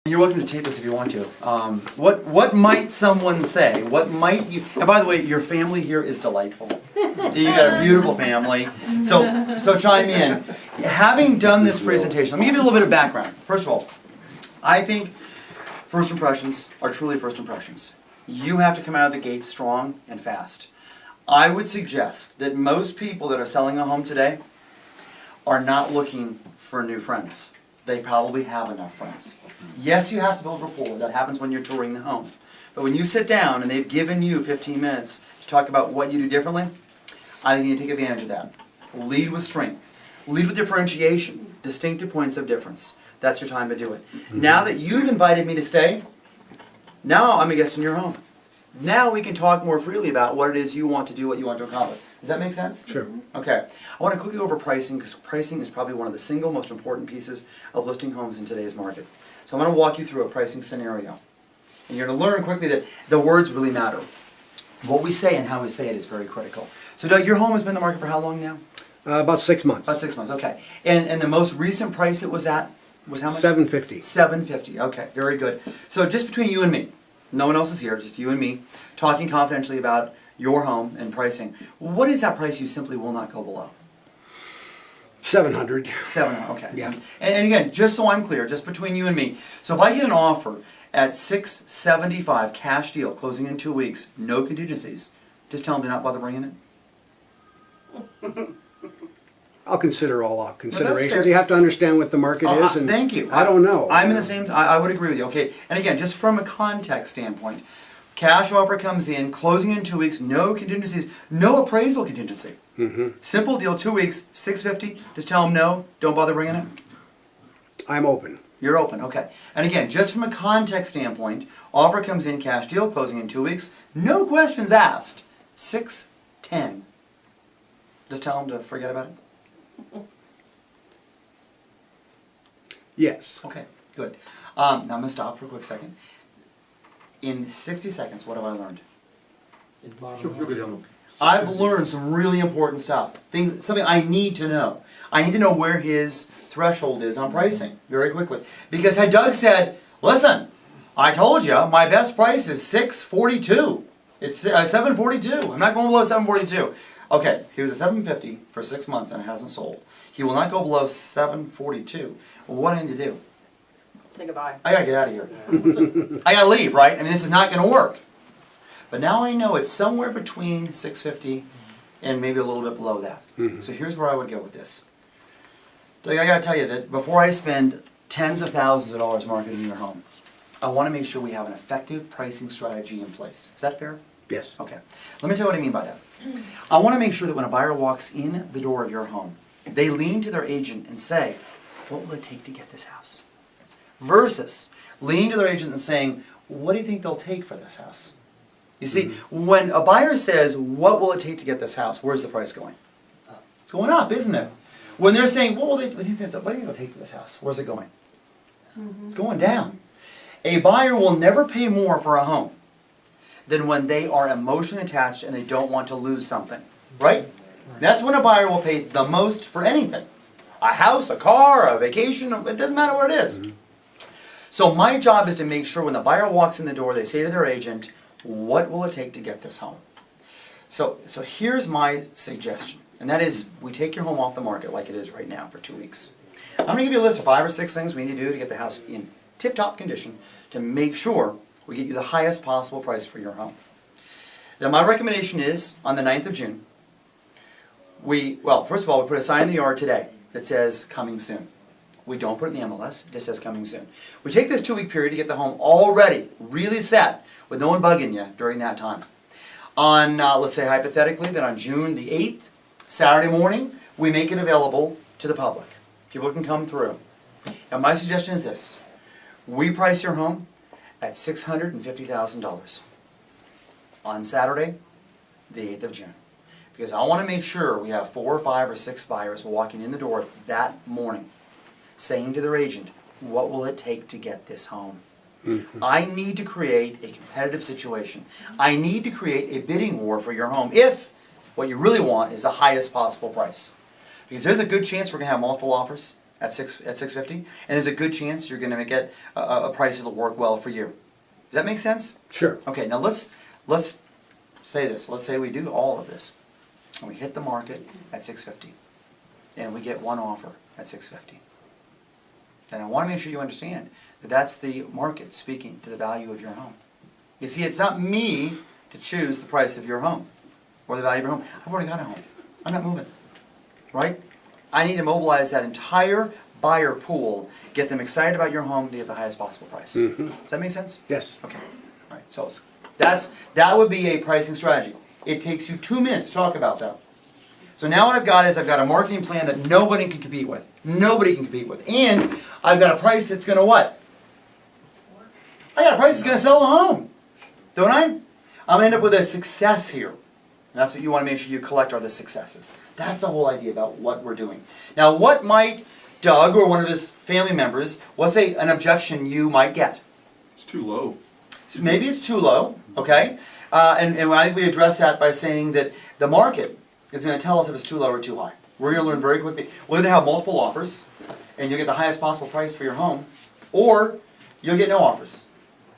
You're welcome to take this if you want to. What might someone say? What might you? And by the way, your family here is delightful. You got a beautiful family. So chime in. Having done this presentation, let me give you a little bit of background. First of all, I think first impressions are truly first impressions. You have to come out of the gate strong and fast. I would suggest that most people that are selling a home today are not looking for new friends. They probably have enough friends. Yes, you have to build rapport. That happens when you're touring the home. But when you sit down and they've given you 15 minutes to talk about what you do differently, I think you need to take advantage of that. Lead with strength. Lead with differentiation. Distinctive points of difference. That's your time to do it. Now that you've invited me to stay, now I'm a guest in your home. Now we can talk more freely about what it is you want to do, what you want to accomplish. Does that make sense? Sure. Okay. I want to quickly go over pricing because pricing is probably one of the single most important pieces of listing homes in today's market. So I'm going to walk you through a pricing scenario. And you're going to learn quickly that the words really matter. What we say and how we say it is very critical. So Doug, your home has been in the market for how long now? About 6 months. About 6 months, okay. And the most recent price it was at was how much? $750. $750, okay, very good. So just between you and me, no one else is here, just you and me, talking confidentially about your home and pricing. What is that price you simply will not go below? $700. $700, okay. Yeah. And again, just so I'm clear, just between you and me, so if I get an offer at $675 cash deal, closing in 2 weeks, no contingencies, just tell them to not bother bringing it? I'll consider all fair. considerations. You have to understand what the market is. And thank you. I don't know. I'm in the same, I would agree with you, okay. And again, just from a context standpoint, cash offer comes in, closing in 2 weeks, no contingencies, no appraisal contingency. Simple deal, 2 weeks, $650, just tell them no, don't bother bringing it. I'm open. You're open, okay. And again, just from a context standpoint, offer comes in, cash deal, closing in 2 weeks, no questions asked, $610. Just tell them to forget about it. Yes. Okay, good. Now I'm going to stop for a quick second. In 60 seconds, what have I learned? I've learned some really important stuff. Something I need to know. I need to know where his threshold is on pricing very quickly. Because had Doug said, listen, I told you my best price is $642. It's $742. I'm not going below $742. Okay, he was at $750 for 6 months and it hasn't sold. He will not go below $742. Well, what do I need to do? Say goodbye. I gotta get out of here. I gotta leave, right? I mean, this is not gonna work. But now I know it's somewhere between $650 and maybe a little bit below that. So here's where I would go with this. Doug, I gotta tell you that before I spend tens of thousands of dollars marketing your home, I wanna make sure we have an effective pricing strategy in place. Is that fair? Yes. Okay. Let me tell you what I mean by that. I want to make sure that when a buyer walks in the door of your home, they lean to their agent and say, what will it take to get this house? Versus leaning to their agent and saying, what do you think they'll take for this house? You see, when a buyer says, what will it take to get this house, where's the price going? It's going up, isn't it? When they're saying, what do you think they'll take for this house, where's it going? It's going down. A buyer will never pay more for a home than when they are emotionally attached and they don't want to lose something, right? That's when a buyer will pay the most for anything. A house, a car, a vacation, it doesn't matter what it is. So my job is to make sure when the buyer walks in the door, they say to their agent, what will it take to get this home? So here's my suggestion, and that is we take your home off the market like it is right now for 2 weeks. I'm going to give you a list of 5 or 6 things we need to do to get the house in tip-top condition to make sure we get you the highest possible price for your home. Then my recommendation is, on the 9th of June, first of all, we put a sign in the yard today that says, coming soon. We don't put it in the MLS, it just says coming soon. We take this 2-week period to get the home all ready, really set, with no one bugging you during that time. On, let's say hypothetically, that on June the 8th, Saturday morning, we make it available to the public. People can come through. And my suggestion is this. We price your home at $650,000 on Saturday, the 8th of June. Because I want to make sure we have 4 or 5 or 6 buyers walking in the door that morning saying to their agent, what will it take to get this home? I need to create a competitive situation. I need to create a bidding war for your home if what you really want is the highest possible price. Because there's a good chance we're going to have multiple offers. at 650, and there's a good chance you're going to get a price that'll work well for you. Does that make sense? Sure. Okay, now let's say this. Let's say we do all of this, and we hit the market at 650, and we get one offer at 650. And I want to make sure you understand that that's the market speaking to the value of your home. You see, it's not me to choose the price of your home or the value of your home. I've already got a home. I'm not moving. Right? I need to mobilize that entire buyer pool, get them excited about your home to get the highest possible price. Mm-hmm. Does that make sense? Yes. Okay. All right. So that would be a pricing strategy. It takes you 2 minutes to talk about that. So now what I've got is I've got a marketing plan that nobody can compete with. Nobody can compete with. And I've got a price that's going to what? I got a price that's going to sell the home. Don't I? I'm going to end up with a success here. And that's what you want to make sure you collect are the successes. That's the whole idea about what we're doing. Now, what might Doug or one of his family members, what's an objection you might get? It's too low. So maybe it's too low, okay? And we address that by saying that the market is going to tell us if it's too low or too high. We're going to learn very quickly. We're going to have multiple offers, and you'll get the highest possible price for your home, or you'll get no offers.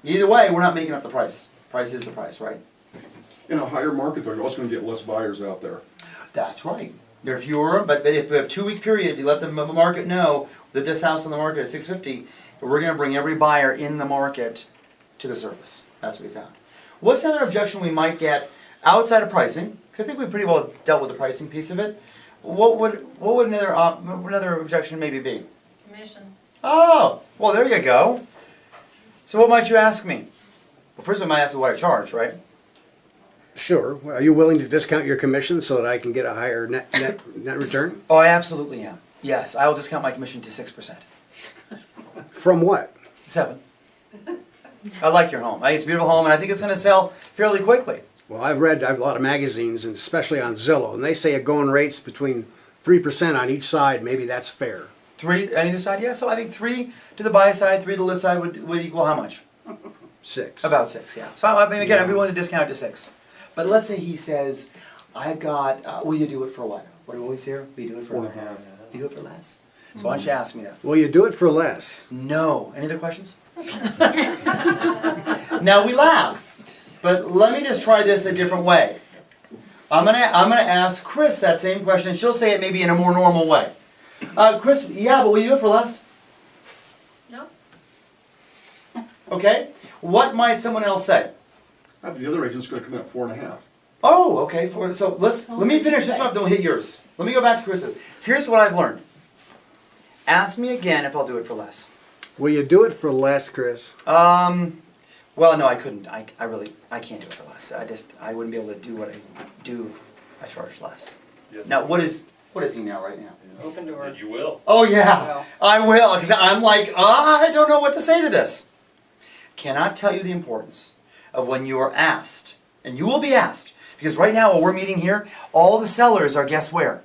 Either way, we're not making up the price. Price is the price, right? In a higher market, though, you're also going to get less buyers out there. That's right. There are fewer, but if we have a 2-week period, you let the market know that this house on the market at 650, we're going to bring every buyer in the market to the surface. That's what we found. What's another objection we might get outside of pricing? Because I think we pretty well dealt with the pricing piece of it. What would another objection maybe be? Commission. Oh, well there you go. So what might you ask me? Well, first we might ask me what I charge, right? Sure. Are you willing to discount your commission so that I can get a higher net return? Oh, I absolutely am. Yes, I will discount my commission to 6%. From what? 7. I like your home. I think it's a beautiful home, and I think it's going to sell fairly quickly. Well, I've read a lot of magazines, and especially on Zillow, and they say a going rate's between 3% on each side. Maybe that's fair. 3 on either side? Yeah, so I think 3 to the buy side, 3 to the list side would equal how much? 6. About 6, yeah. So I mean, again, Yeah. I'd be willing to discount it to 6. But let's say he says, I've got, will you do it for what? What do we always hear? Will you do it for 4.5. less? You do it for less? So why don't you ask me that? Will you do it for less? No. Any other questions? Now we laugh, but let me just try this a different way. I'm gonna ask Chris that same question. She'll say it maybe in a more normal way. Chris, yeah, but will you do it for less? No. Okay. What might someone else say? The other agent's going to come in at 4.5. Oh, okay. So let me finish this one up, then we'll hit yours. Let me go back to Chris's. Here's what I've learned. Ask me again if I'll do it for less. Will you do it for less, Chris? Well, no, I couldn't. I can't do it for less. I wouldn't be able to do what I do if I charge less. Yes. Now, what is he now, right now? Open door. And you will. Oh, yeah, I will, because I'm like, I don't know what to say to this. Cannot tell you the importance of when you are asked, and you will be asked, because right now while we're meeting here, all the sellers are, guess where?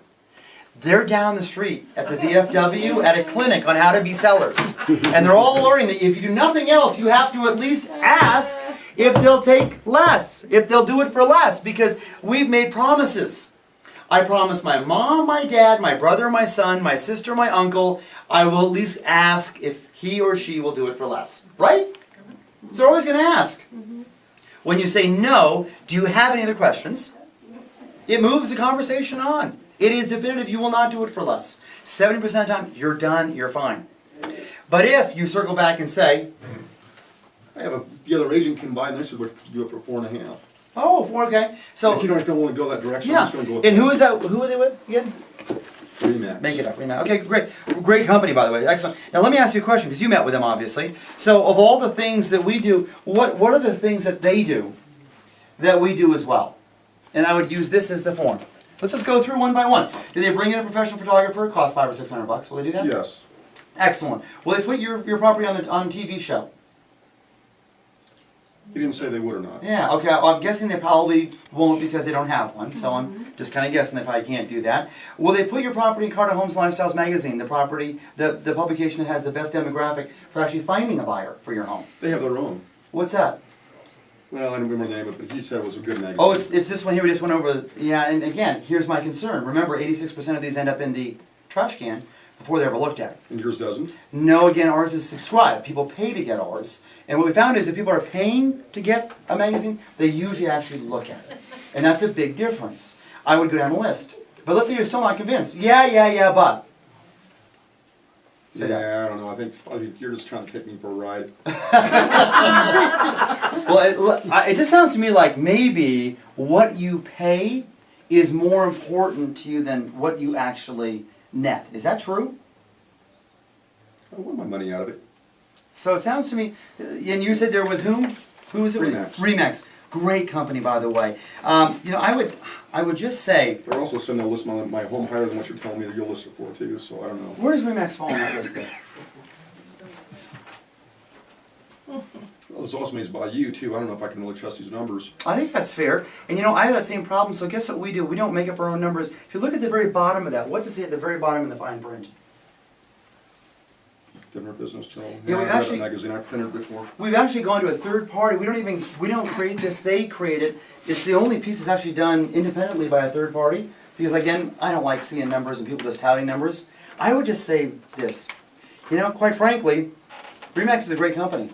They're down the street at the VFW at a clinic on how to be sellers. And they're all learning that if you do nothing else, you have to at least ask if they'll take less, if they'll do it for less, because we've made promises. I promised my mom, my dad, my brother, my son, my sister, my uncle, I will at least ask if he or she will do it for less. Right? So they're always going to ask. When you say no, do you have any other questions? It moves the conversation on. It is definitive, you will not do it for less. 70% of the time, you're done, you're fine. But if you circle back and say, The other agent can buy, and they said we'll do it for 4.5. oh, okay. So, If you don't want to go that direction, I'm yeah. just going to go with And who is that? Who are they with again? Remax. Make it up. Okay, great. Great company, by the way. Excellent. Now, let me ask you a question, because you met with them, obviously. So, of all the things that we do, what are the things that they do that we do as well? And I would use this as the form. Let's just go through one by one. Do they bring in a professional photographer? It costs $500 or $600. Will they do that? Yes. Excellent. Will they put your property on TV show? He didn't say they would or not. Yeah, okay. Well, I'm guessing they probably won't because they don't have one. So I'm just kind of guessing they probably can't do that. Will they put your property in Carter Homes Lifestyles magazine, the publication that has the best demographic for actually finding a buyer for your home? They have their own. What's that? Well, I don't remember the name of it, but he said it was a good magazine. Oh, it's this one here we just went over. Yeah, and again, here's my concern. Remember, 86% of these end up in the trash can before they ever looked at it. And yours doesn't? No, again, ours is subscribed. People pay to get ours. And what we found is if people are paying to get a magazine, they usually actually look at it. And that's a big difference. I would go down the list. But let's say you're still not convinced. Yeah, but. Say that. Yeah, I don't know. I think you're just trying to take me for a ride. Well, it just sounds to me like maybe what you pay is more important to you than what you actually net. Is that true? I want my money out of it. So it sounds to me, and you said they're with whom? Who is it with? Remax. Remax. Great company, by the way. You know, I would just say, They're also saying they'll list my home higher than what you're telling me that you'll list it for too, so I don't know. where does Remax fall on that list there? Well, this also means by you too. I don't know if I can really trust these numbers. I think that's fair. And you know, I have that same problem, so guess what we do? We don't make up our own numbers. If you look at the very bottom of that, what does it say at the very bottom in the fine print? Different business tell. Yeah, we've I read actually- a magazine I printed before. We've actually gone to a third party. We don't create this, they create it. It's the only piece that's actually done independently by a third party. Because again, I don't like seeing numbers and people just touting numbers. I would just say this. You know, quite frankly, Remax is a great company.